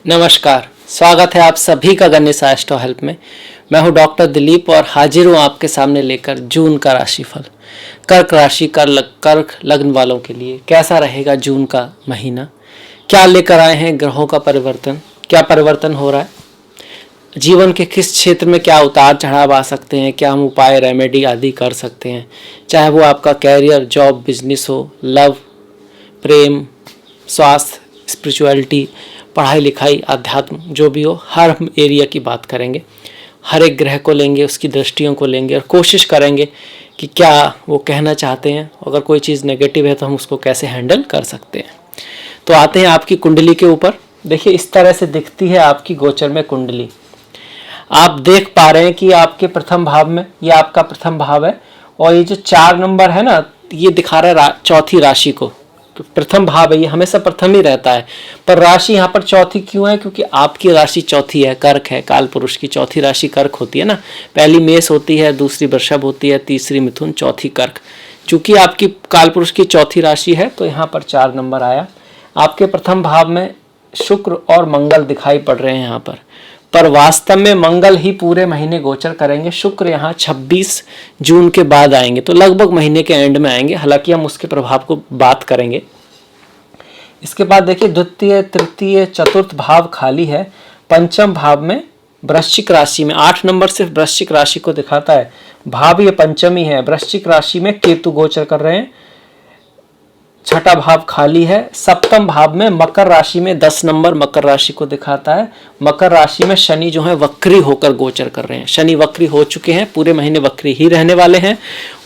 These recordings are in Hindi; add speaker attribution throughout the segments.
Speaker 1: नमस्कार, स्वागत है आप सभी का गणेश एस्ट्रो हेल्प में। मैं हूं डॉक्टर दिलीप और हाजिर हूं आपके सामने लेकर जून का राशिफल। कर्क राशि कर्क लग्न वालों के लिए कैसा रहेगा जून का महीना, क्या लेकर आए हैं ग्रहों का परिवर्तन, क्या परिवर्तन हो रहा है, जीवन के किस क्षेत्र में क्या उतार चढ़ाव आ सकते हैं, क्या हम उपाय रेमेडी आदि कर सकते हैं, चाहे वो आपका कैरियर, जॉब, बिजनेस हो, लव, प्रेम, स्वास्थ्य, स्पिरिचुअलिटी, पढ़ाई लिखाई, अध्यात्म, जो भी हो, हर एरिया की बात करेंगे। हर एक ग्रह को लेंगे, उसकी दृष्टियों को लेंगे और कोशिश करेंगे कि क्या वो कहना चाहते हैं। अगर कोई चीज़ नेगेटिव है तो हम उसको कैसे हैंडल कर सकते हैं। तो आते हैं आपकी कुंडली के ऊपर। देखिए, इस तरह से दिखती है आपकी गोचर में कुंडली। आप देख पा रहे हैं कि आपके प्रथम भाव में, ये आपका प्रथम भाव है और ये जो 4 नंबर है ना, ये दिखा रहा है चौथी राशि को। तो प्रथम भाव है, ये हमेशा प्रथम ही रहता है, पर राशि यहाँ पर चौथी क्यों है? क्योंकि आपकी राशि चौथी है, कर्क है, काल पुरुष की चौथी राशि कर्क होती है ना। पहली मेष होती है, दूसरी वृषभ होती है, तीसरी मिथुन, चौथी कर्क। चूंकि आपकी काल पुरुष की चौथी राशि है तो यहाँ पर 4 नंबर आया। आपके प्रथम भाव में शुक्र और मंगल दिखाई पड़ रहे हैं यहाँ पर वास्तव में मंगल ही पूरे महीने गोचर करेंगे। शुक्र यहाँ 26 जून के बाद आएंगे, तो लगभग महीने के एंड में आएंगे। हालांकि हम उसके प्रभाव को बात करेंगे। इसके बाद देखिए, द्वितीय, तृतीय, चतुर्थ भाव खाली है। पंचम भाव में वृश्चिक राशि में 8 नंबर सिर्फ वृश्चिक राशि को दिखाता है। भाव ये पंचमी है। वृश्चिक राशि में केतु गोचर कर रहे हैं। छठा भाव खाली है। सप्तम भाव में मकर राशि में 10 नंबर मकर राशि को दिखाता है। मकर राशि में शनि जो है वक्री होकर गोचर कर रहे हैं। शनि वक्री हो चुके हैं, पूरे महीने वक्री ही रहने वाले हैं।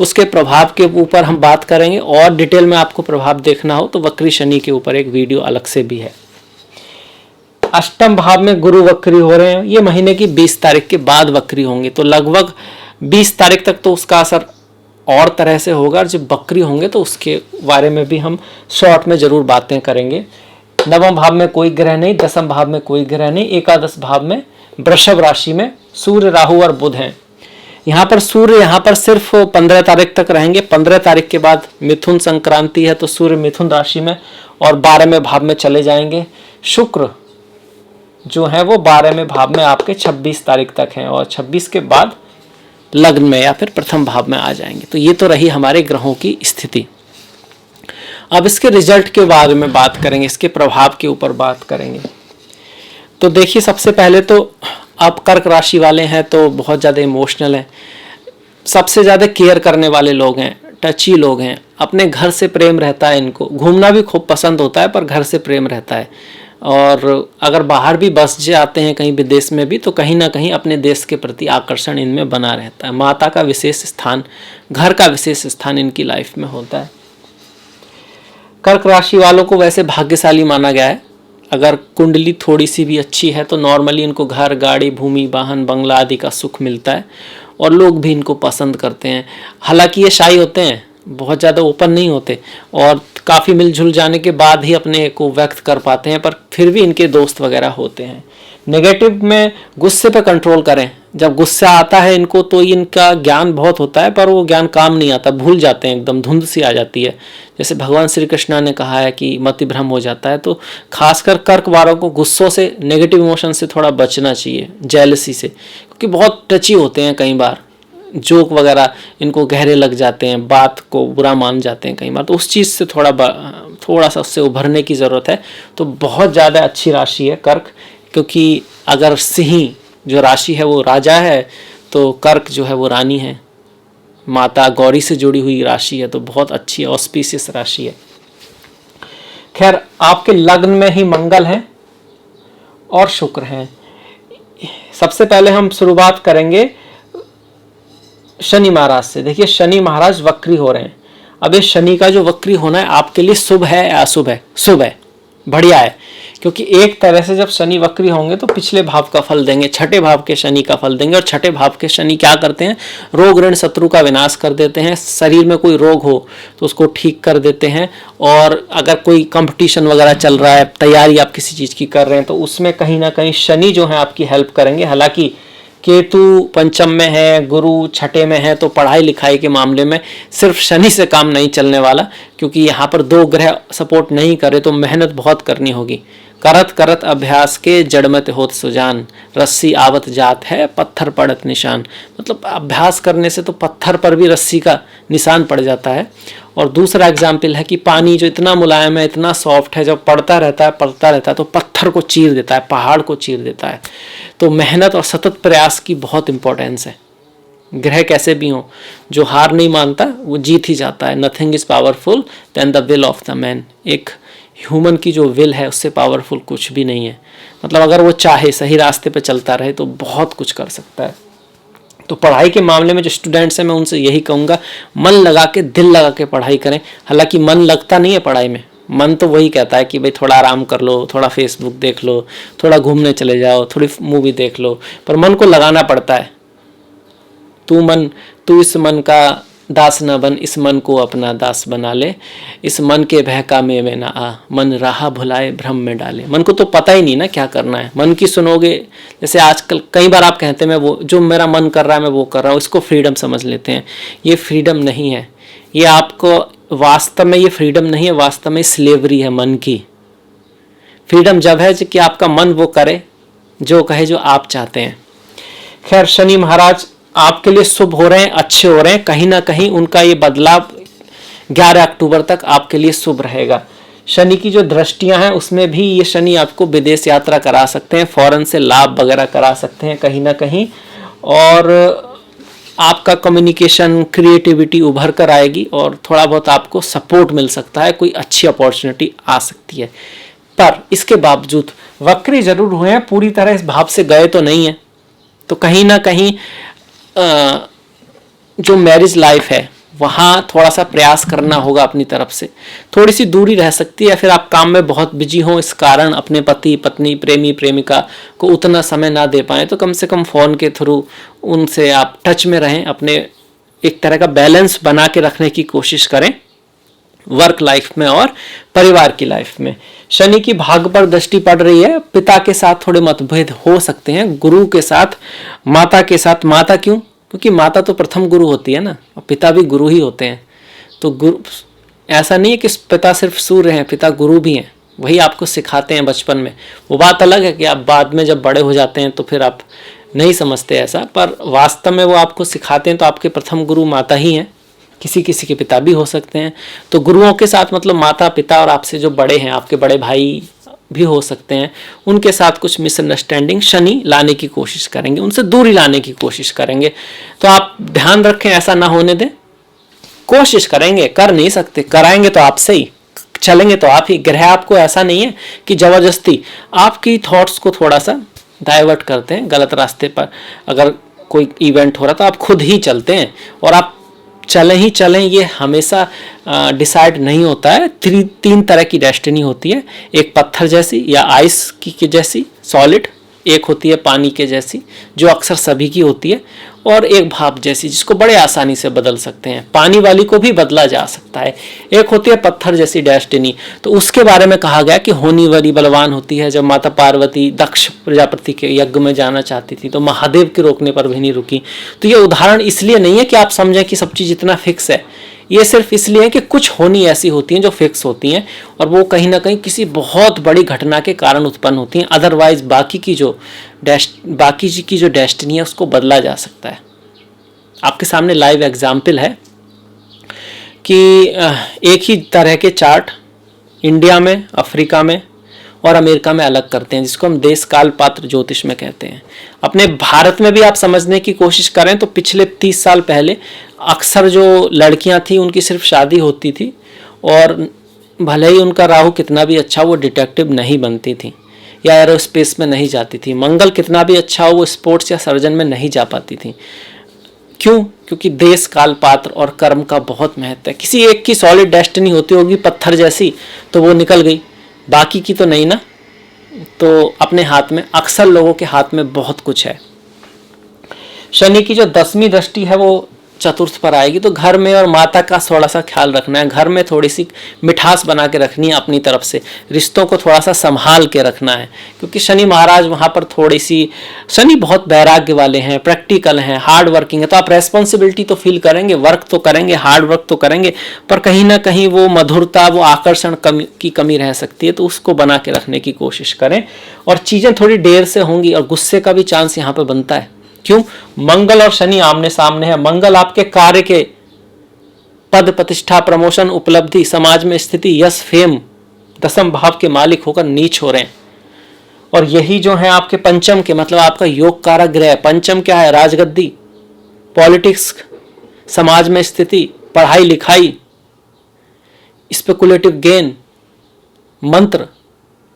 Speaker 1: उसके प्रभाव के ऊपर हम बात करेंगे और डिटेल में आपको प्रभाव देखना हो तो वक्री शनि के ऊपर एक वीडियो अलग से भी है। अष्टम भाव में गुरु वक्री हो रहे हैं। ये महीने की 20 तारीख के बाद वक्री होंगे, तो लगभग 20 तारीख तक तो उसका असर और तरह से होगा। जब बकरी होंगे तो उसके बारे में भी हम शॉर्ट में जरूर बातें करेंगे। नवम भाव में कोई ग्रह नहीं, दसम भाव में कोई ग्रह नहीं। एकादश भाव में वृषभ राशि में सूर्य, राहु और बुध हैं। यहाँ पर सूर्य यहाँ पर सिर्फ 15 तारीख तक रहेंगे। 15 तारीख के बाद मिथुन संक्रांति है तो सूर्य मिथुन राशि में और 12वें भाव में चले जाएंगे। शुक्र जो है वो 12वें भाव में आपके 26 तारीख तक हैं और 26 के बाद लग्न में या फिर प्रथम भाव में आ जाएंगे। तो ये तो रही हमारे ग्रहों की स्थिति। अब इसके रिजल्ट के बारे में बात करेंगे, इसके प्रभाव के ऊपर बात करेंगे। तो देखिए, सबसे पहले तो आप कर्क राशि वाले हैं तो बहुत ज़्यादा इमोशनल हैं, सबसे ज़्यादा केयर करने वाले लोग हैं, टची लोग हैं। अपने घर से प्रेम रहता है इनको। घूमना भी खूब पसंद होता है पर घर से प्रेम रहता है। और अगर बाहर भी बस जाते हैं कहीं विदेश में भी तो कहीं ना कहीं अपने देश के प्रति आकर्षण इनमें बना रहता है। माता का विशेष स्थान, घर का विशेष स्थान इनकी लाइफ में होता है। कर्क राशि वालों को वैसे भाग्यशाली माना गया है। अगर कुंडली थोड़ी सी भी अच्छी है तो नॉर्मली इनको घर, गाड़ी, भूमि, वाहन, बंगला आदि का सुख मिलता है और लोग भी इनको पसंद करते हैं। हालांकि ये शाई होते हैं, बहुत ज़्यादा ओपन नहीं होते और काफ़ी मिलजुल जाने के बाद ही अपने को व्यक्त कर पाते हैं, पर फिर भी इनके दोस्त वगैरह होते हैं। नेगेटिव में गुस्से पे कंट्रोल करें। जब गुस्सा आता है इनको तो इनका ज्ञान बहुत होता है पर वो ज्ञान काम नहीं आता, भूल जाते हैं, एकदम धुंध सी आ जाती है। जैसे भगवान श्री कृष्ण ने कहा है कि मति भ्रम हो जाता है। तो खासकर कर्क वालों को गुस्सों से, नेगेटिव इमोशन से थोड़ा बचना चाहिए, जेलसी से, क्योंकि बहुत टची होते हैं। कई बार जोक वगैरह इनको गहरे लग जाते हैं, बात को बुरा मान जाते हैं कई बार, तो उस चीज़ से थोड़ा सा उससे उभरने की ज़रूरत है। तो बहुत ज़्यादा अच्छी राशि है कर्क, क्योंकि अगर सिंह जो राशि है वो राजा है तो कर्क जो है वो रानी है। माता गौरी से जुड़ी हुई राशि है तो बहुत अच्छी ऑस्पिशियस राशि है। खैर, आपके लग्न में ही मंगल है और शुक्र है। सबसे पहले हम शुरुआत करेंगे शनि महाराज से। देखिए, शनि महाराज वक्री हो रहे हैं। अब ये शनि का जो वक्री होना है आपके लिए शुभ है या अशुभ है? शुभ है, बढ़िया है। क्योंकि एक तरह से जब शनि वक्री होंगे तो पिछले भाव का फल देंगे, छठे भाव के शनि का फल देंगे। और छठे भाव के शनि क्या करते हैं? रोग ऋण शत्रु का विनाश कर देते हैं। शरीर में कोई रोग हो तो उसको ठीक कर देते हैं। और अगर कोई कंपटीशन वगैरह चल रहा है, तैयारी आप किसी चीज़ की कर रहे हैं, तो उसमें कहीं ना कहीं शनि जो है आपकी हेल्प करेंगे। हालांकि केतु पंचम में है, गुरु छठे में है, तो पढ़ाई लिखाई के मामले में सिर्फ शनि से काम नहीं चलने वाला, क्योंकि यहाँ पर 2 ग्रह सपोर्ट नहीं करे तो मेहनत बहुत करनी होगी। करत करत अभ्यास के जड़ में होत सुजान, रस्सी आवत जात है पत्थर पड़त निशान। मतलब अभ्यास करने से तो पत्थर पर भी रस्सी का निशान पड़ जाता है। और दूसरा एग्जाम्पल है कि पानी जो इतना मुलायम है, इतना सॉफ्ट है, जब पड़ता रहता है तो पत्थर को चीर देता है, पहाड़ को चीर देता है। तो मेहनत और सतत प्रयास की बहुत इंपॉर्टेंस है। ग्रह कैसे भी हो, जो हार नहीं मानता वो जीत ही जाता है। Nothing is powerful than the will of the man. एक ह्यूमन की जो विल है उससे पावरफुल कुछ भी नहीं है। मतलब अगर वो चाहे सही रास्ते पे चलता रहे तो बहुत कुछ कर सकता है। तो पढ़ाई के मामले में जो स्टूडेंट्स हैं मैं उनसे यही कहूँगा, मन लगा के, दिल लगा के पढ़ाई करें। हालांकि मन लगता नहीं है पढ़ाई में, मन तो वही कहता है कि भाई थोड़ा आराम कर लो, थोड़ा फेसबुक देख लो, थोड़ा घूमने चले जाओ, थोड़ी मूवी देख लो, पर मन को लगाना पड़ता है। तू इस मन का दास न बन, इस मन को अपना दास बना ले, इस मन के बहका में ना आ, मन राह भुलाए भ्रम में डाले। मन को तो पता ही नहीं ना क्या करना है, मन की सुनोगे। जैसे आजकल कई बार आप कहते हैं मैं वो जो मेरा मन कर रहा है मैं वो कर रहा हूँ, इसको फ्रीडम समझ लेते हैं। ये फ्रीडम नहीं है, ये आपको वास्तव में ये फ्रीडम नहीं है, वास्तव में स्लेवरी है मन की। फ्रीडम जब है कि आपका मन वो करे जो कहे, जो आप चाहते हैं। खैर, शनि महाराज आपके लिए शुभ हो रहे हैं, अच्छे हो रहे हैं। कहीं ना कहीं उनका ये बदलाव 11 अक्टूबर तक आपके लिए शुभ रहेगा। शनि की जो दृष्टियां हैं उसमें भी ये शनि आपको विदेश यात्रा करा सकते हैं, फॉरेन से लाभ वगैरह करा सकते हैं कहीं ना कहीं। और आपका कम्युनिकेशन, क्रिएटिविटी उभर कर आएगी और थोड़ा बहुत आपको सपोर्ट मिल सकता है, कोई अच्छी अपॉर्चुनिटी आ सकती है। पर इसके बावजूद वक्री जरूर हुए हैं, पूरी तरह इस भाव से गए तो नहीं है। तो कहीं ना कहीं जो मैरिज लाइफ है वहाँ थोड़ा सा प्रयास करना होगा अपनी तरफ से। थोड़ी सी दूरी रह सकती है, फिर आप काम में बहुत बिजी हों, इस कारण अपने पति पत्नी प्रेमी प्रेमिका को उतना समय ना दे पाएँ, तो कम से कम फ़ोन के थ्रू उनसे आप टच में रहें, अपने एक तरह का बैलेंस बना के रखने की कोशिश करें वर्क लाइफ में और परिवार की लाइफ में। शनि की भाग पर दृष्टि पड़ रही है, पिता के साथ थोड़े मतभेद हो सकते हैं, गुरु के साथ, माता के साथ। माता क्यों? क्योंकि माता तो प्रथम गुरु होती है ना, और पिता भी गुरु ही होते हैं। तो गुरु ऐसा नहीं है कि पिता सिर्फ सूर्य हैं, पिता गुरु भी हैं, वही आपको सिखाते हैं बचपन में। वो बात अलग है कि आप बाद में जब बड़े हो जाते हैं तो फिर आप नहीं समझते ऐसा, पर वास्तव में वो आपको सिखाते हैं। तो आपके प्रथम गुरु माता ही हैं, किसी किसी के पिता भी हो सकते हैं। तो गुरुओं के साथ मतलब माता पिता और आपसे जो बड़े हैं, आपके बड़े भाई भी हो सकते हैं, उनके साथ कुछ मिसअंडरस्टैंडिंग शनि लाने की कोशिश करेंगे, उनसे दूरी लाने की कोशिश करेंगे। तो आप ध्यान रखें ऐसा ना होने दें, कोशिश करेंगे, कर नहीं सकते, कराएंगे तो आपसे ही, चलेंगे तो आप ही। ग्रह आपको ऐसा नहीं है कि जबरदस्ती आपकी थॉट्स को थोड़ा सा डाइवर्ट करते हैं गलत रास्ते पर। अगर कोई इवेंट हो रहा तो आप खुद ही चलते हैं, और आप चलें ही चलें ये हमेशा डिसाइड नहीं होता है। तीन तरह की डेस्टिनी होती है, एक पत्थर जैसी या आइस की जैसी सॉलिड, एक होती है पानी के जैसी जो अक्सर सभी की होती है, और एक भाप जैसी जिसको बड़े आसानी से बदल सकते हैं। पानी वाली को भी बदला जा सकता है। एक होती है पत्थर जैसी डेस्टिनी, तो उसके बारे में कहा गया कि होनी वाली बलवान होती है। जब माता पार्वती दक्ष प्रजापति के यज्ञ में जाना चाहती थी तो महादेव के रोकने पर भी नहीं रुकी। तो ये उदाहरण इसलिए नहीं है कि आप समझें कि सब चीज़ इतना फिक्स है, ये सिर्फ इसलिए है कि कुछ होनी ऐसी होती हैं जो फिक्स होती हैं, और वो कहीं ना कहीं किसी बहुत बड़ी घटना के कारण उत्पन्न होती हैं। अदरवाइज बाकी की जो डेस्टिनी है उसको बदला जा सकता है। आपके सामने लाइव एग्जाम्पल है कि एक ही तरह के चार्ट इंडिया में, अफ्रीका में और अमेरिका में अलग करते हैं, जिसको हम देश काल पात्र ज्योतिष में कहते हैं। अपने भारत में भी आप समझने की कोशिश करें तो पिछले 30 साल पहले अक्सर जो लड़कियां थी उनकी सिर्फ शादी होती थी, और भले ही उनका राहु कितना भी अच्छा वो डिटेक्टिव नहीं बनती थी या एरोस्पेस में नहीं जाती थी। मंगल कितना भी अच्छा हो वो स्पोर्ट्स या सर्जन में नहीं जा पाती थी। क्यों? क्योंकि देश काल पात्र और कर्म का बहुत महत्व है। किसी एक की सॉलिड डेस्टिनी होती होगी पत्थर जैसी, तो वो निकल गई, बाकी की तो नहीं ना। तो अपने हाथ में, अक्सर लोगों के हाथ में बहुत कुछ है। शनि की जो 10वीं दृष्टि है वो चतुर्थ पर आएगी, तो घर में और माता का थोड़ा सा ख्याल रखना है, घर में थोड़ी सी मिठास बना के रखनी है अपनी तरफ से, रिश्तों को थोड़ा सा संभाल के रखना है, क्योंकि शनि महाराज वहाँ पर थोड़ी सी, शनि बहुत वैराग्य वाले हैं, प्रैक्टिकल हैं, हार्ड वर्किंग है, तो आप रेस्पॉन्सिबिलिटी तो फील करेंगे, वर्क तो करेंगे, हार्ड वर्क तो करेंगे, पर कहीं ना कहीं वो मधुरता, वो आकर्षण की कमी रह सकती है, तो उसको बना के रखने की कोशिश करें। और चीज़ें थोड़ी देर से होंगी और गुस्से का भी चांस यहाँ पर बनता है। क्यों? मंगल और शनि आमने सामने है। मंगल आपके कार्य के पद प्रतिष्ठा, प्रमोशन, उपलब्धि, समाज में स्थिति, यश, फेम, दसम भाव के मालिक होकर नीच हो रहे हैं। और यही जो है आपके पंचम के, मतलब आपका योग कारक ग्रह, पंचम क्या है? राजगद्दी, पॉलिटिक्स, समाज में स्थिति, पढ़ाई लिखाई, स्पेकुलेटिव गेन, मंत्र,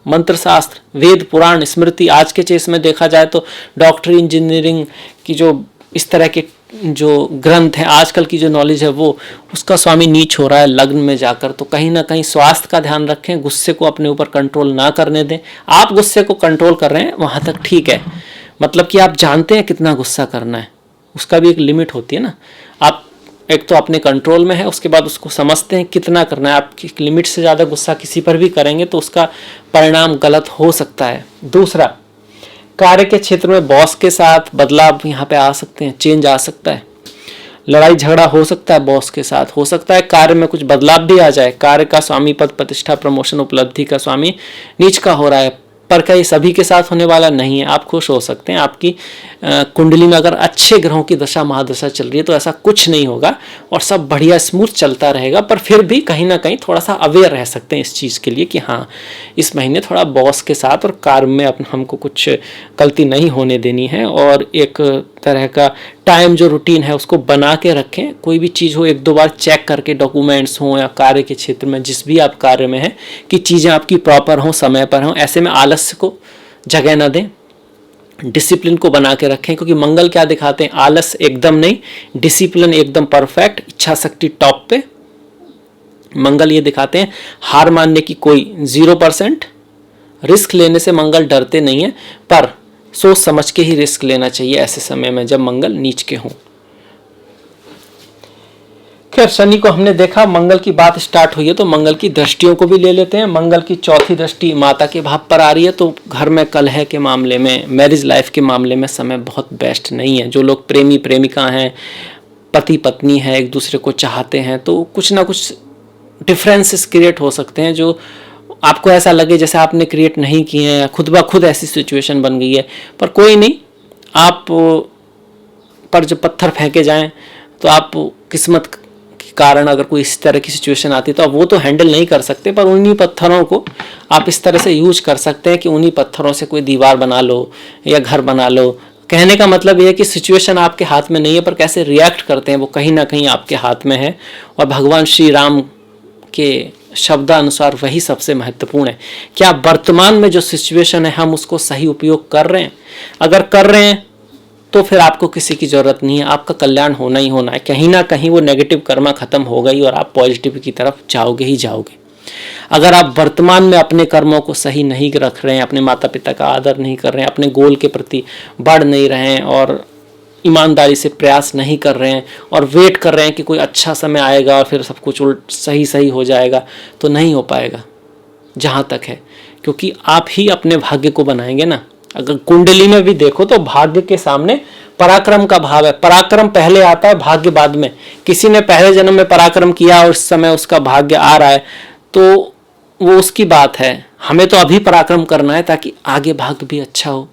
Speaker 1: मंत्र शास्त्र, वेद, पुराण, स्मृति। आज के चेस में देखा जाए तो डॉक्टरी, इंजीनियरिंग की जो इस तरह के जो ग्रंथ हैं, आजकल की जो नॉलेज है, वो उसका स्वामी नीच हो रहा है लग्न में जाकर। तो कहीं ना कहीं स्वास्थ्य का ध्यान रखें, गुस्से को अपने ऊपर कंट्रोल ना करने दें। आप गुस्से को कंट्रोल कर रहे हैं वहाँ तक ठीक है, मतलब कि आप जानते हैं कितना गुस्सा करना है, उसका भी एक लिमिट होती है ना। आप एक तो अपने कंट्रोल में है, उसके बाद उसको समझते हैं कितना करना है। आप लिमिट से ज़्यादा गुस्सा किसी पर भी करेंगे तो उसका परिणाम गलत हो सकता है। दूसरा, कार्य के क्षेत्र में बॉस के साथ बदलाव यहाँ पे आ सकते हैं, चेंज आ सकता है, लड़ाई झगड़ा हो सकता है बॉस के साथ, हो सकता है कार्य में कुछ बदलाव भी आ जाए। कार्य का स्वामी पद प्रतिष्ठा प्रमोशन उपलब्धि का स्वामी नीच का हो रहा है, पर क्या ये सभी के साथ होने वाला नहीं है। आप खुश हो सकते हैं, आपकी कुंडली में अगर अच्छे ग्रहों की दशा महादशा चल रही है तो ऐसा कुछ नहीं होगा और सब बढ़िया स्मूथ चलता रहेगा। पर फिर भी कहीं ना कहीं थोड़ा सा अवेयर रह सकते हैं इस चीज़ के लिए कि हाँ, इस महीने थोड़ा बॉस के साथ और कार्य में हमको कुछ गलती नहीं होने देनी है। और एक तरह का टाइम जो रूटीन है उसको बना के रखें। कोई भी चीज़ हो एक दो बार चेक करके, डॉक्यूमेंट्स हों या कार्य के क्षेत्र में जिस भी आप कार्य में हैं, कि चीज़ें आपकी प्रॉपर हों, समय पर हों। ऐसे में आलस्य को जगह न दें, डिसिप्लिन को बना के रखें, क्योंकि मंगल क्या दिखाते हैं? आलस एकदम नहीं, डिसिप्लिन एकदम परफेक्ट, इच्छा शक्ति टॉप पे। मंगल ये दिखाते हैं हार मानने की कोई 0%, रिस्क लेने से मंगल डरते नहीं है, पर सोच समझ के ही रिस्क लेना चाहिए ऐसे समय में जब मंगल नीच के हों। खैर, शनि को हमने देखा, मंगल की बात स्टार्ट हुई है तो मंगल की दृष्टियों को भी ले लेते हैं। मंगल की चौथी दृष्टि माता के भाव पर आ रही है, तो घर में कलह के मामले में, मैरिज लाइफ के मामले में समय बहुत बेस्ट नहीं है। जो लोग प्रेमी प्रेमिका हैं, पति पत्नी है, एक दूसरे को चाहते हैं, तो कुछ ना कुछ डिफरेंसेस क्रिएट हो सकते हैं जो आपको ऐसा लगे जैसे आपने क्रिएट नहीं किए हैं, खुद ब खुद ऐसी सिचुएशन बन गई है। पर कोई नहीं, आप पर जब पत्थर फेंके जाएं तो आप किस्मत के कारण अगर कोई इस तरह की सिचुएशन आती है तो आप वो तो हैंडल नहीं कर सकते, पर उन्हीं पत्थरों को आप इस तरह से यूज कर सकते हैं कि उन्हीं पत्थरों से कोई दीवार बना लो या घर बना लो। कहने का मतलब ये है कि सिचुएशन आपके हाथ में नहीं है, पर कैसे रिएक्ट करते हैं वो कहीं ना कहीं आपके हाथ में है। और भगवान श्री राम के शब्दानुसार वही सबसे महत्वपूर्ण है। क्या वर्तमान में जो सिचुएशन है हम उसको सही उपयोग कर रहे हैं? अगर कर रहे हैं तो फिर आपको किसी की ज़रूरत नहीं है, आपका कल्याण होना ही होना है। कहीं ना कहीं वो नेगेटिव कर्मा खत्म हो गई और आप पॉजिटिव की तरफ जाओगे ही जाओगे। अगर आप वर्तमान में अपने कर्मों को सही नहीं रख रहे हैं, अपने माता पिता का आदर नहीं कर रहे हैं, अपने गोल के प्रति बढ़ नहीं रहे हैं और ईमानदारी से प्रयास नहीं कर रहे हैं और वेट कर रहे हैं कि कोई अच्छा समय आएगा और फिर सब कुछ सही हो जाएगा, तो नहीं हो पाएगा जहाँ तक है, क्योंकि आप ही अपने भाग्य को बनाएंगे ना। अगर कुंडली में भी देखो तो भाग्य के सामने पराक्रम का भाव है। पराक्रम पहले आता है, भाग्य बाद में। किसी ने पहले जन्म में पराक्रम किया और इस समय उसका भाग्य आ रहा है तो वो उसकी बात है। हमें तो अभी पराक्रम करना है ताकि आगे भाग्य भी अच्छा हो,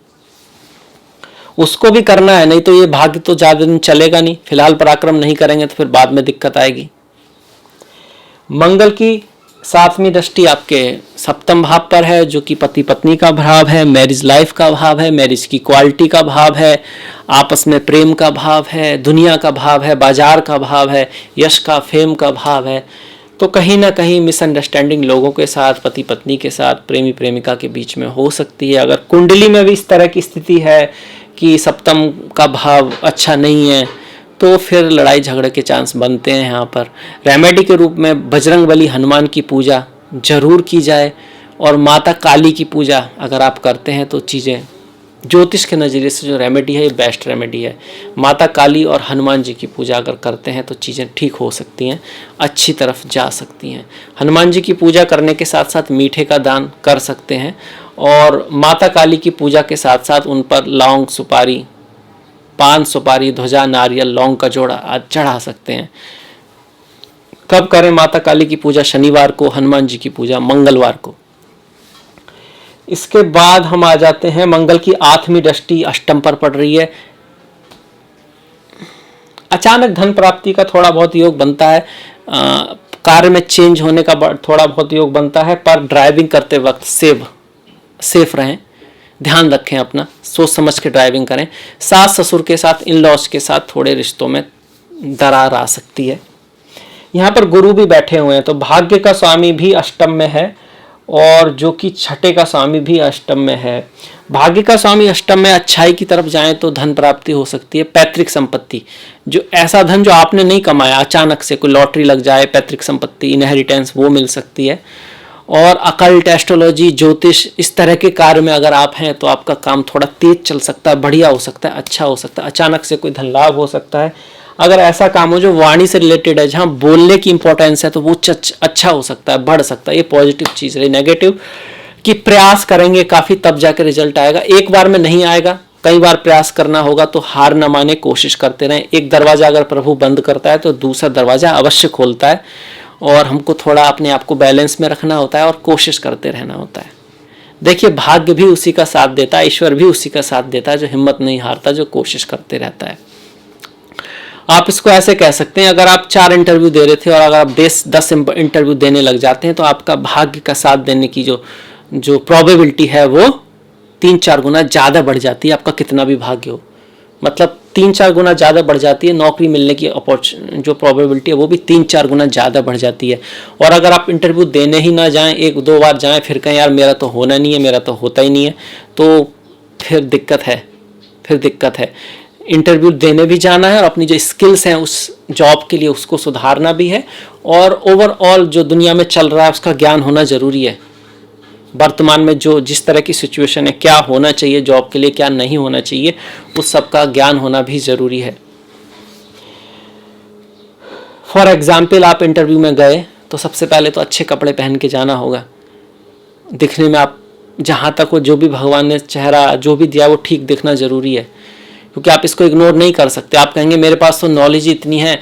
Speaker 1: उसको भी करना है। नहीं तो ये भाग्य तो ज्यादा दिन चलेगा नहीं। फिलहाल पराक्रम नहीं करेंगे तो फिर बाद में दिक्कत आएगी। मंगल की 7वीं दृष्टि आपके सप्तम भाव पर है, जो कि पति पत्नी का भाव है, मैरिज लाइफ का भाव है, मैरिज की क्वालिटी का भाव है, आपस में प्रेम का भाव है, दुनिया का भाव है, बाजार का भाव है, यश का, फेम का भाव है। तो कहीं ना कहीं मिसअंडरस्टैंडिंग लोगों के साथ, पति पत्नी के साथ, प्रेमी प्रेमिका के बीच में हो सकती है। अगर कुंडली में भी इस तरह की स्थिति है कि सप्तम का भाव अच्छा नहीं है तो फिर लड़ाई झगड़े के चांस बनते हैं। यहाँ पर रेमेडी के रूप में बजरंगबली, हनुमान की पूजा जरूर की जाए और माता काली की पूजा अगर आप करते हैं तो चीज़ें ज्योतिष के नज़रिए से जो रेमेडी है ये बेस्ट रेमेडी है। माता काली और हनुमान जी की पूजा अगर करते हैं तो चीज़ें ठीक हो सकती हैं, अच्छी तरफ जा सकती हैं। हनुमान जी की पूजा करने के साथ साथ मीठे का दान कर सकते हैं और माता काली की पूजा के साथ साथ उन पर लौंग, सुपारी, पान, सुपारी, ध्वजा, नारियल, लौंग का जोड़ा आज चढ़ा सकते हैं। कब करें माता काली की पूजा? शनिवार को, हनुमान जी की पूजा मंगलवार को। इसके बाद हम आ जाते हैं, मंगल की 8वीं दृष्टि अष्टम पर पड़ रही है। अचानक धन प्राप्ति का थोड़ा बहुत योग बनता है, कार्य में चेंज होने का थोड़ा बहुत योग बनता है, पर ड्राइविंग करते वक्त सेफ रहें, ध्यान रखें अपना, सोच समझ के ड्राइविंग करें। सास ससुर के साथ, इन लॉज के साथ थोड़े रिश्तों में दरार आ सकती है। यहाँ पर गुरु भी बैठे हुए हैं तो भाग्य का स्वामी भी अष्टम में है और जो कि छठे का स्वामी भी अष्टम में है। भाग्य का स्वामी अष्टम में, अच्छाई की तरफ जाएं तो धन प्राप्ति हो सकती है। पैतृक संपत्ति, जो ऐसा धन जो आपने नहीं कमाया, अचानक से कोई लॉटरी लग जाए, पैतृक संपत्ति, इनहेरिटेंस, वो मिल सकती है। और अकल्ट, एस्ट्रोलॉजी, ज्योतिष, इस तरह के कार्य में अगर आप हैं तो आपका काम थोड़ा तेज चल सकता है, बढ़िया हो सकता है, अच्छा हो सकता है, अचानक से कोई धन लाभ हो सकता है। अगर ऐसा काम हो जो वाणी से रिलेटेड है, जहाँ बोलने की इंपॉर्टेंस है, तो वो अच्छा हो सकता है, बढ़ सकता है। ये पॉजिटिव चीज़ है। नेगेटिव कि प्रयास करेंगे काफ़ी तब जाकर रिजल्ट आएगा, एक बार में नहीं आएगा, कई बार प्रयास करना होगा। तो हार न माने, कोशिश करते रहें। एक दरवाज़ा अगर प्रभु बंद करता है तो दूसरा दरवाज़ा अवश्य खोलता है और हमको थोड़ा अपने आप को बैलेंस में रखना होता है और कोशिश करते रहना होता है। देखिए, भाग्य भी उसी का साथ देता है, ईश्वर भी उसी का साथ देता है जो हिम्मत नहीं हारता, जो कोशिश करते रहता है। आप इसको ऐसे कह सकते हैं, अगर आप 4 इंटरव्यू दे रहे थे और अगर आप 10 इंटरव्यू देने लग जाते हैं तो आपका भाग्य का साथ देने की जो प्रोबेबिलिटी है वो 3-4 गुना ज़्यादा बढ़ जाती है। आपका कितना भी भाग्य हो, मतलब 3-4 गुना ज़्यादा बढ़ जाती है। नौकरी मिलने की जो प्रोबेबिलिटी है वो भी 3-4 गुना ज़्यादा बढ़ जाती है। और अगर आप इंटरव्यू देने ही ना जाएं, 1-2 बार जाएं, फिर कहें यार मेरा तो होना नहीं है, मेरा तो होता ही नहीं है, तो फिर दिक्कत है। इंटरव्यू देने भी जाना है और अपनी जो स्किल्स हैं उस जॉब के लिए उसको सुधारना भी है। और ओवरऑल जो दुनिया में चल रहा है उसका ज्ञान होना ज़रूरी है। वर्तमान में जिस तरह की सिचुएशन है, क्या होना चाहिए जॉब के लिए, क्या नहीं होना चाहिए, उस सब का ज्ञान होना भी ज़रूरी है। फॉर एग्जाम्पल, आप इंटरव्यू में गए तो सबसे पहले तो अच्छे कपड़े पहन के जाना होगा। दिखने में आप, जहाँ तक वो जो भी भगवान ने चेहरा जो भी दिया वो ठीक दिखना ज़रूरी है, क्योंकि आप इसको इग्नोर नहीं कर सकते। आप कहेंगे मेरे पास तो नॉलेज इतनी है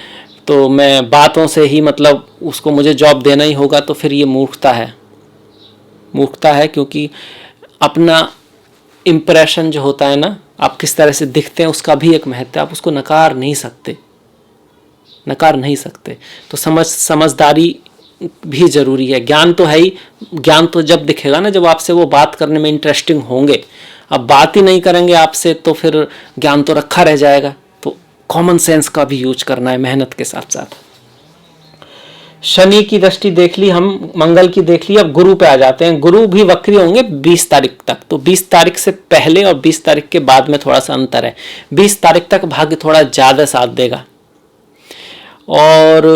Speaker 1: तो मैं बातों से ही मतलब उसको मुझे जॉब देना ही होगा, तो फिर ये मूर्खता है। क्योंकि अपना इम्प्रेशन जो होता है ना, आप किस तरह से दिखते हैं, उसका भी एक महत्व है। आप उसको नकार नहीं सकते। तो समझदारी भी ज़रूरी है। ज्ञान तो है ही, ज्ञान तो जब दिखेगा ना जब आपसे वो बात करने में इंटरेस्टिंग होंगे। अब बात ही नहीं करेंगे आपसे तो फिर ज्ञान तो रखा रह जाएगा। तो कॉमन सेंस का भी यूज करना है मेहनत के साथ साथ। शनि की दृष्टि देख ली, हम मंगल की देख ली। अब गुरु पे आ जाते हैं। गुरु भी वक्री होंगे 20 तारीख तक, तो 20 तारीख से पहले और 20 तारीख के बाद में थोड़ा सा अंतर है। 20 तारीख तक भाग्य थोड़ा ज़्यादा साथ देगा और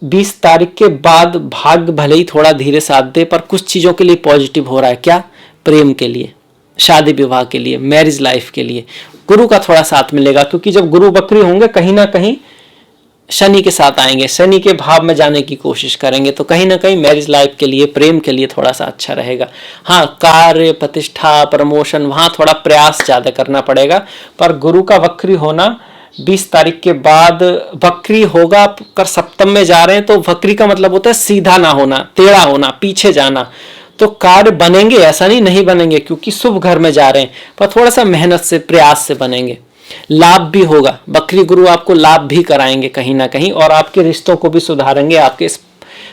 Speaker 1: 20 तारीख के बाद भाग्य भले ही थोड़ा धीरे साथ दे, पर कुछ चीज़ों के लिए पॉजिटिव हो रहा है। क्या? प्रेम के लिए, शादी विवाह के लिए, मैरिज लाइफ के लिए गुरु का थोड़ा साथ मिलेगा। क्योंकि जब गुरु वक्री होंगे कहीं ना कहीं शनि के साथ आएंगे, शनि के भाव में जाने की कोशिश करेंगे, तो कहीं ना कहीं मैरिज लाइफ के लिए, प्रेम के लिए थोड़ा सा अच्छा रहेगा। हाँ, कार्य, प्रतिष्ठा, प्रमोशन, वहाँ थोड़ा प्रयास ज़्यादा करना पड़ेगा। पर गुरु का वक्री होना 20 तारीख के बाद, वक्री होगा कर सप्तम में जा रहे हैं, तो वक्री का मतलब होता है सीधा ना होना, टेढ़ा होना, पीछे जाना। तो कार्य बनेंगे, ऐसा नहीं बनेंगे, क्योंकि शुभ घर में जा रहे हैं, पर थोड़ा सा मेहनत से, प्रयास से बनेंगे। लाभ भी होगा, बकरी गुरु आपको लाभ भी कराएंगे कहीं ना कहीं, और आपके रिश्तों को भी सुधारेंगे, आपके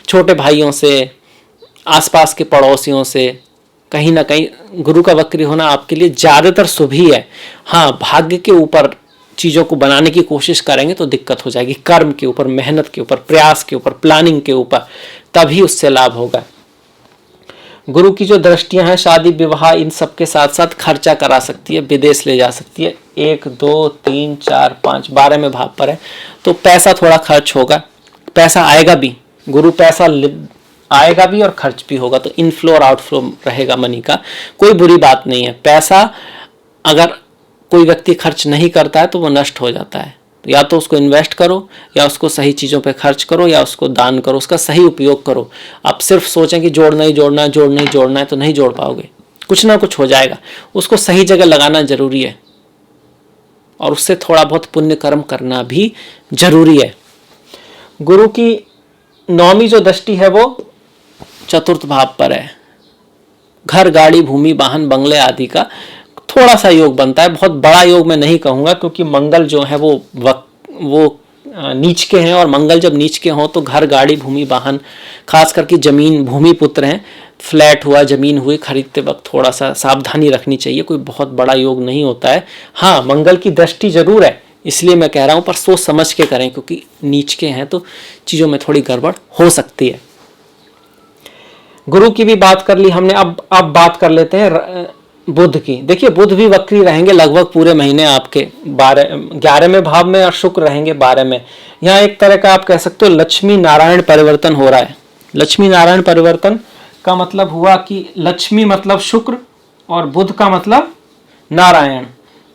Speaker 1: छोटे भाइयों से, आसपास के पड़ोसियों से। कहीं ना कहीं गुरु का वक्री होना आपके लिए ज़्यादातर शुभ ही है। हाँ, भाग्य के ऊपर चीज़ों को बनाने की कोशिश करेंगे तो दिक्कत हो जाएगी। कर्म के ऊपर, मेहनत के ऊपर, प्रयास के ऊपर, प्लानिंग के ऊपर, तभी उससे लाभ होगा। गुरु की जो दृष्टियां हैं, शादी विवाह, इन सब के साथ साथ खर्चा करा सकती है, विदेश ले जा सकती है। 1, 2, 3, 4, 5, 12 में भाव पर है, तो पैसा थोड़ा खर्च होगा, पैसा आएगा भी, गुरु पैसा आएगा भी और खर्च भी होगा। तो इनफ्लो और आउटफ्लो रहेगा मनी का, कोई बुरी बात नहीं है। पैसा अगर कोई व्यक्ति खर्च नहीं करता है तो वो नष्ट हो जाता है। तो या तो उसको इन्वेस्ट करो, या उसको सही चीज़ों पे खर्च करो, या उसको दान करो, उसका सही उपयोग करो। आप सिर्फ सोचें कि जोड़ना ही जोड़ना है, जोड़ना ही जोड़ना है, तो नहीं जोड़ पाओगे, कुछ ना कुछ हो जाएगा। उसको सही जगह लगाना जरूरी है, और उससे थोड़ा बहुत पुण्य कर्म करना भी जरूरी है। गुरु की 9वीं जो दृष्टि है वो चतुर्थ भाव पर है। घर, गाड़ी, भूमि, वाहन, बंगले आदि का थोड़ा सा योग बनता है, बहुत बड़ा योग मैं नहीं कहूँगा, क्योंकि मंगल जो है वो नीच के हैं, और मंगल जब नीच के हों तो घर, गाड़ी, भूमि, वाहन, खास करके जमीन, भूमि पुत्र हैं, फ्लैट हुआ, जमीन हुई, खरीदते वक्त थोड़ा सा सावधानी रखनी चाहिए। कोई बहुत बड़ा योग नहीं होता है। हाँ, मंगल की दृष्टि जरूर है, इसलिए मैं कह रहा हूँ, पर सोच समझ के करें, क्योंकि नीच के हैं तो चीज़ों में थोड़ी गड़बड़ हो सकती है। गुरु की भी बात कर ली हमने, अब बात कर लेते हैं बुध की। देखिए, बुध भी वक्री रहेंगे लगभग पूरे महीने आपके 11वें भाव में, और शुक्र रहेंगे 12 में। यहाँ एक तरह का आप कह सकते हो लक्ष्मी नारायण परिवर्तन हो रहा है। लक्ष्मी नारायण परिवर्तन का मतलब हुआ कि लक्ष्मी मतलब शुक्र, और बुध का मतलब नारायण।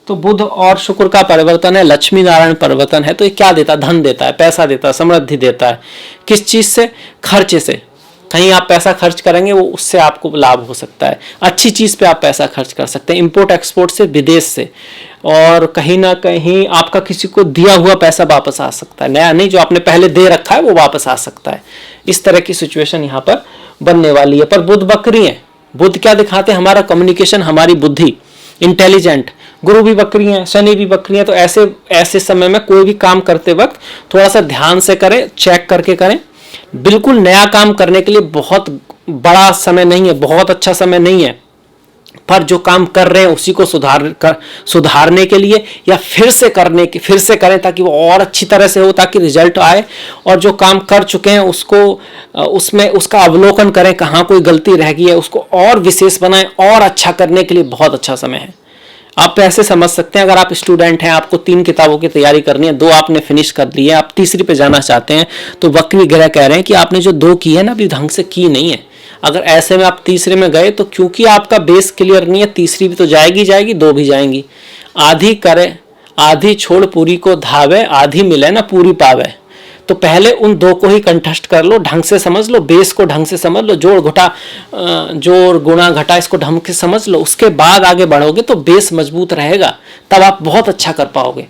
Speaker 1: तो बुध और शुक्र का परिवर्तन है, लक्ष्मी नारायण परिवर्तन है। तो ये क्या देता है? धन देता है, पैसा देता है, समृद्धि देता है। किस चीज से? खर्चे से। कहीं आप पैसा खर्च करेंगे, वो उससे आपको लाभ हो सकता है। अच्छी चीज पे आप पैसा खर्च कर सकते हैं, इंपोर्ट एक्सपोर्ट से, विदेश से। और कहीं ना कहीं आपका किसी को दिया हुआ पैसा वापस आ सकता है, नया नहीं, जो आपने पहले दे रखा है वो वापस आ सकता है। इस तरह की सिचुएशन यहाँ पर बनने वाली है। पर बुध वक्री है। बुध क्या दिखाते हैं? हमारा कम्युनिकेशन, हमारी बुद्धि, इंटेलिजेंट। गुरु भी वक्री हैं, शनि भी वक्री हैं। तो ऐसे समय में कोई भी काम करते वक्त थोड़ा सा ध्यान से करें, चेक करके करें। बिल्कुल नया काम करने के लिए बहुत बड़ा समय नहीं है, बहुत अच्छा समय नहीं है, पर जो काम कर रहे हैं उसी को सुधारने के लिए, या फिर से करें ताकि वो और अच्छी तरह से हो, ताकि रिजल्ट आए। और जो काम कर चुके हैं उसमें उसका अवलोकन करें, कहाँ कोई गलती रह गई है, उसको और विशेष बनाएं, और अच्छा करने के लिए बहुत अच्छा समय है। आप ऐसे समझ सकते हैं, अगर आप स्टूडेंट हैं, आपको 3 किताबों की तैयारी करनी है, 2 आपने फिनिश कर ली है, आप तीसरी पे जाना चाहते हैं, तो वक्री ग्रह कह रहे हैं कि आपने जो 2 की है ना, अभी ढंग से की नहीं है। अगर ऐसे में आप तीसरे में गए तो क्योंकि आपका बेस क्लियर नहीं है, तीसरी भी तो जाएगी, 2 भी जाएंगी। आधी करे, आधी छोड़ पूरी को धावे, आधी मिले ना पूरी पावे। तो पहले उन 2 को ही कंठस्थ कर लो, ढंग से समझ लो, बेस को ढंग से समझ लो, जोड़ गुणा घटा इसको ढंग से समझ लो। उसके बाद आगे बढ़ोगे तो बेस मजबूत रहेगा, तब आप बहुत अच्छा कर पाओगे।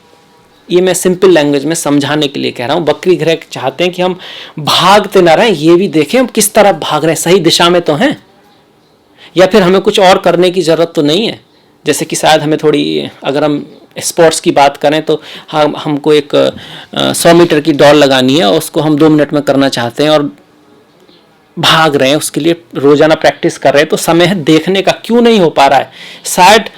Speaker 1: ये मैं सिंपल लैंग्वेज में समझाने के लिए कह रहा हूँ। वक्री ग्रह चाहते हैं कि हम भागते ना रहें, ये भी देखें हम किस तरफ भाग रहे हैं, सही दिशा में तो हैं, या फिर हमें कुछ और करने की जरूरत तो नहीं है। जैसे कि शायद हमें थोड़ी, अगर हम स्पोर्ट्स की बात करें तो हमको एक 100 मीटर की दौड़ लगानी है, और उसको हम 2 मिनट में करना चाहते हैं, और भाग रहे हैं, उसके लिए रोजाना प्रैक्टिस कर रहे हैं। तो समय है देखने का, क्यों नहीं हो पा रहा है। शायद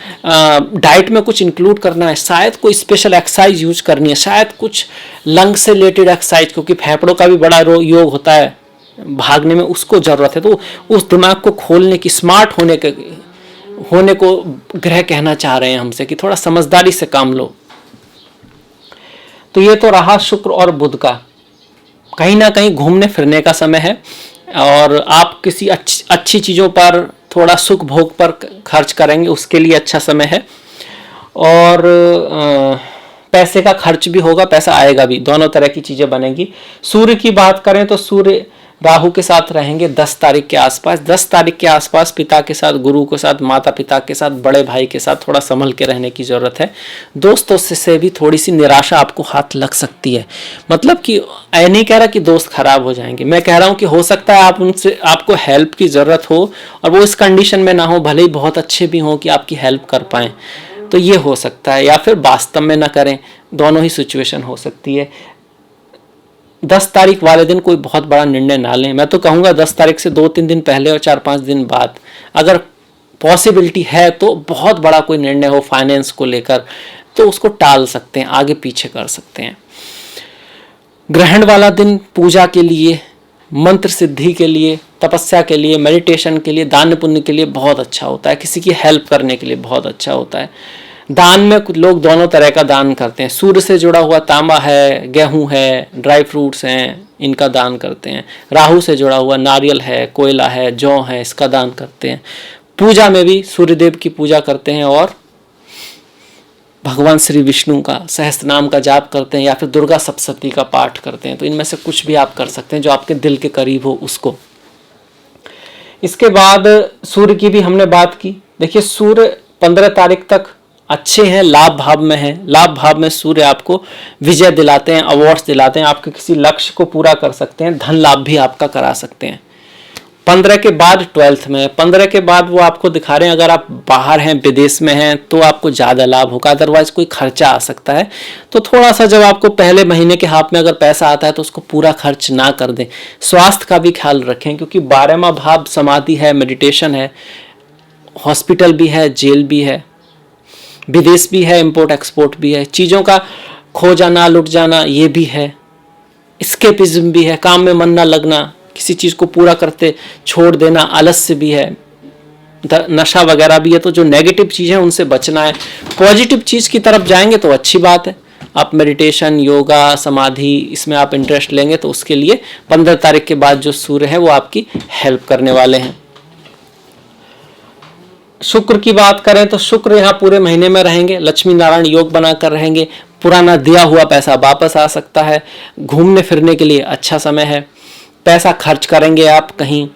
Speaker 1: डाइट में कुछ इंक्लूड करना है, शायद कोई स्पेशल एक्सरसाइज यूज करनी है, शायद कुछ लंग से रिलेटेड एक्सरसाइज, क्योंकि फेफड़ों का भी बड़ा योग होता है भागने में, उसको जरूरत है। तो उस दिमाग को खोलने की, स्मार्ट होने को ग्रह कहना चाह रहे हैं हमसे कि थोड़ा समझदारी से काम लो। तो ये तो रहा शुक्र और बुध का। कहीं ना कहीं घूमने फिरने का समय है, और आप किसी अच्छी चीज़ों पर, थोड़ा सुख भोग पर खर्च करेंगे, उसके लिए अच्छा समय है। और पैसे का खर्च भी होगा, पैसा आएगा भी, दोनों तरह की चीज़ें बनेंगी। सूर्य की बात करें तो सूर्य राहु के साथ रहेंगे 10 तारीख के आसपास। 10 तारीख के आसपास पिता के साथ, गुरु के साथ, माता पिता के साथ, बड़े भाई के साथ थोड़ा संभल के रहने की ज़रूरत है। दोस्तों से भी थोड़ी सी निराशा आपको हाथ लग सकती है। मतलब कि मैं नहीं कह रहा कि दोस्त खराब हो जाएंगे, मैं कह रहा हूँ कि हो सकता है आपको हेल्प की ज़रूरत हो, और वो इस कंडीशन में ना हो, भले ही बहुत अच्छे भी हों कि आपकी हेल्प कर पाएँ, तो ये हो सकता है। या फिर वास्तव में ना करें, दोनों ही सिचुएशन हो सकती है। 10 तारीख वाले दिन कोई बहुत बड़ा निर्णय ना लें। मैं तो कहूँगा 10 तारीख से 2-3 दिन पहले और 4-5 दिन बाद, अगर पॉसिबिलिटी है तो बहुत बड़ा कोई निर्णय हो फाइनेंस को लेकर, तो उसको टाल सकते हैं, आगे पीछे कर सकते हैं। ग्रहण वाला दिन पूजा के लिए, मंत्र सिद्धि के लिए, तपस्या के लिए, मेडिटेशन के लिए, दान पुण्य के लिए बहुत अच्छा होता है। किसी की हेल्प करने के लिए बहुत अच्छा होता है। दान में कुछ लोग दोनों तरह का दान करते हैं। सूर्य से जुड़ा हुआ तांबा है, गेहूं है, ड्राई फ्रूट्स हैं, इनका दान करते हैं। राहु से जुड़ा हुआ नारियल है, कोयला है, जौ है, इसका दान करते हैं। पूजा में भी सूर्यदेव की पूजा करते हैं, और भगवान श्री विष्णु का सहस्त्र नाम का जाप करते हैं या फिर दुर्गा सप्तशती का पाठ करते हैं, तो इनमें से कुछ भी आप कर सकते हैं जो आपके दिल के करीब हो उसको। इसके बाद सूर्य की भी हमने बात की। देखिए सूर्य 15 तारीख तक अच्छे हैं, लाभ भाव में हैं। लाभ भाव में सूर्य आपको विजय दिलाते हैं, अवार्ड्स दिलाते हैं, आपके किसी लक्ष्य को पूरा कर सकते हैं, धन लाभ भी आपका करा सकते हैं। 15 के बाद 12th में, 15 के बाद वो आपको दिखा रहे हैं अगर आप बाहर हैं, विदेश में हैं, तो आपको ज़्यादा लाभ होगा, अदरवाइज कोई खर्चा आ सकता है। तो थोड़ा सा जब आपको पहले महीने के हाथ में अगर पैसा आता है तो उसको पूरा खर्च ना कर दें। स्वास्थ्य का भी ख्याल रखें क्योंकि 12वां भाव समाधि है, मेडिटेशन है, हॉस्पिटल भी है, जेल भी है, विदेश भी है, इंपोर्ट एक्सपोर्ट भी है, चीज़ों का खो जाना, लुट जाना ये भी है, एस्केपिज्म भी है, काम में मन ना लगना, किसी चीज़ को पूरा करते छोड़ देना, आलस्य भी है, नशा वगैरह भी है। तो जो नेगेटिव चीज़ है उनसे बचना है, पॉजिटिव चीज़ की तरफ जाएंगे तो अच्छी बात है। आप मेडिटेशन, योगा, समाधि इसमें आप इंटरेस्ट लेंगे तो उसके लिए 15 तारीख के बाद जो सूर्य है वो आपकी हेल्प करने वाले हैं। शुक्र की बात करें तो शुक्र यहाँ पूरे महीने में रहेंगे, लक्ष्मी नारायण योग बनाकर रहेंगे, पुराना दिया हुआ पैसा वापस आ सकता है, घूमने फिरने के लिए अच्छा समय है, पैसा खर्च करेंगे आप कहीं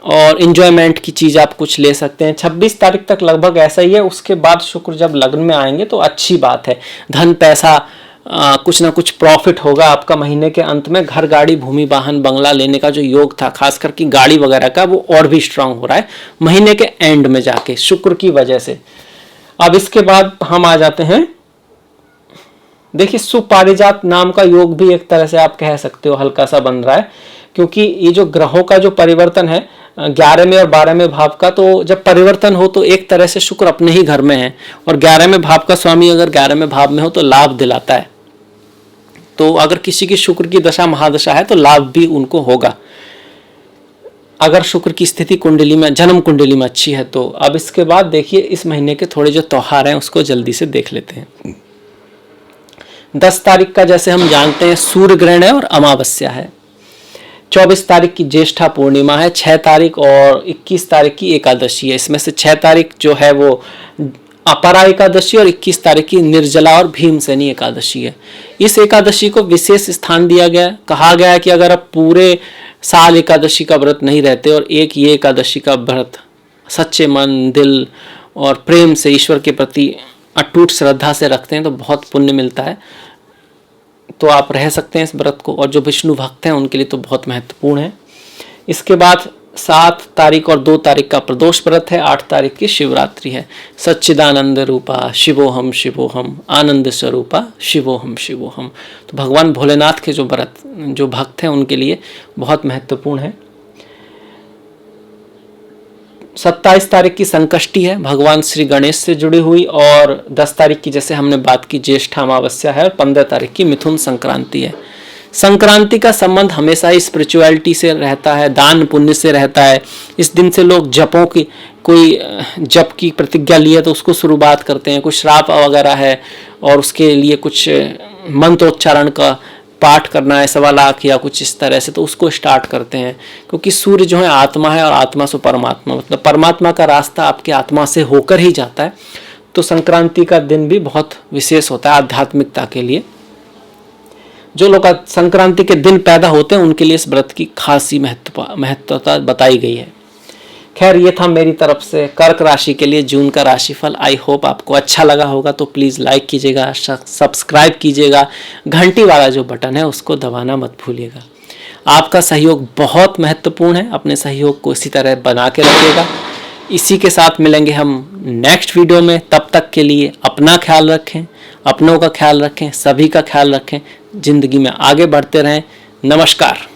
Speaker 1: और इन्जॉयमेंट की चीज़ आप कुछ ले सकते हैं। 26 तारीख तक लगभग ऐसा ही है, उसके बाद शुक्र जब लग्न में आएंगे तो अच्छी बात है, धन पैसा कुछ ना कुछ प्रॉफिट होगा आपका। महीने के अंत में घर, गाड़ी, भूमि, वाहन, बंगला लेने का जो योग था खास करके गाड़ी वगैरह का वो और भी स्ट्रांग हो रहा है महीने के एंड में जाके शुक्र की वजह से। अब इसके बाद हम आ जाते हैं, देखिए सुपारिजात नाम का योग भी एक तरह से आप कह सकते हो हल्का सा बन रहा है, क्योंकि ये जो ग्रहों का जो परिवर्तन है 11वें और 12वें भाव का, तो जब परिवर्तन हो तो एक तरह से शुक्र अपने ही घर में है और 11वें भाव का स्वामी अगर 11वें भाव में हो तो लाभ दिलाता है। तो अगर किसी की शुक्र की दशा महादशा है तो लाभ भी उनको होगा अगर शुक्र की स्थिति कुंडली में, जन्म कुंडली में अच्छी है तो। अब इसके बाद देखिए इस महीने के थोड़े जो त्योहार हैं उसको जल्दी से देख लेते हैं। 10 तारीख का जैसे हम जानते हैं सूर्य ग्रहण है और अमावस्या है। 24 तारीख की ज्येष्ठा पूर्णिमा है, 6 तारीख और 21 तारीख की एकादशी है। इसमें से 6 तारीख जो है वो अपरा एकादशी और 21 तारीख की निर्जला और भीमसेनी एकादशी है। इस एकादशी को विशेष स्थान दिया गया है, कहा गया है कि अगर आप पूरे साल एकादशी का व्रत नहीं रहते और एक ये एकादशी का व्रत सच्चे मन, दिल और प्रेम से ईश्वर के प्रति अटूट श्रद्धा से रखते हैं तो बहुत पुण्य मिलता है। तो आप रह सकते हैं इस व्रत को, और जो विष्णु भक्त हैं उनके लिए तो बहुत महत्वपूर्ण है। इसके बाद 7 तारीख और 2 तारीख का प्रदोष व्रत है, 8 तारीख की शिवरात्रि है। सच्चिदानंद रूपा शिवोहम शिवोहम, आनंद स्वरूपा शिवोहम शिवोहम। तो भगवान भोलेनाथ के जो व्रत, जो भक्त हैं उनके लिए बहुत महत्वपूर्ण है। 27 तारीख की संकष्टी है, भगवान श्री गणेश से जुड़ी हुई, और 10 तारीख की जैसे हमने बात की ज्येष्ठा अमावस्या है, और 15 तारीख की मिथुन संक्रांति है। संक्रांति का संबंध हमेशा ही स्पिरिचुअलिटी से रहता है, दान पुण्य से रहता है। इस दिन से लोग जपों की, कोई जप की प्रतिज्ञा लिए तो उसको शुरुआत करते हैं, कुछ श्राप वगैरह है और उसके लिए कुछ मंत्रोच्चारण का पाठ करना है 1.25 लाख या कुछ इस तरह से, तो उसको स्टार्ट करते हैं। क्योंकि सूर्य जो है आत्मा है और आत्मा से परमात्मा, मतलब परमात्मा का रास्ता आपके आत्मा से होकर ही जाता है। तो संक्रांति का दिन भी बहुत विशेष होता है आध्यात्मिकता के लिए। जो लोग संक्रांति के दिन पैदा होते हैं उनके लिए इस व्रत की खासी महत्वता बताई गई है। खैर ये था मेरी तरफ से कर्क राशि के लिए जून का राशिफल। आई होप आपको अच्छा लगा होगा, तो प्लीज़ लाइक कीजिएगा, सब्सक्राइब कीजिएगा, घंटी वाला जो बटन है उसको दबाना मत भूलिएगा। आपका सहयोग बहुत महत्वपूर्ण है, अपने सहयोग को इसी तरह बना के रखिएगा। इसी के साथ मिलेंगे हम नेक्स्ट वीडियो में। तब तक के लिए अपना ख्याल रखें, अपनों का ख्याल रखें, सभी का ख्याल रखें, जिंदगी में आगे बढ़ते रहें। नमस्कार।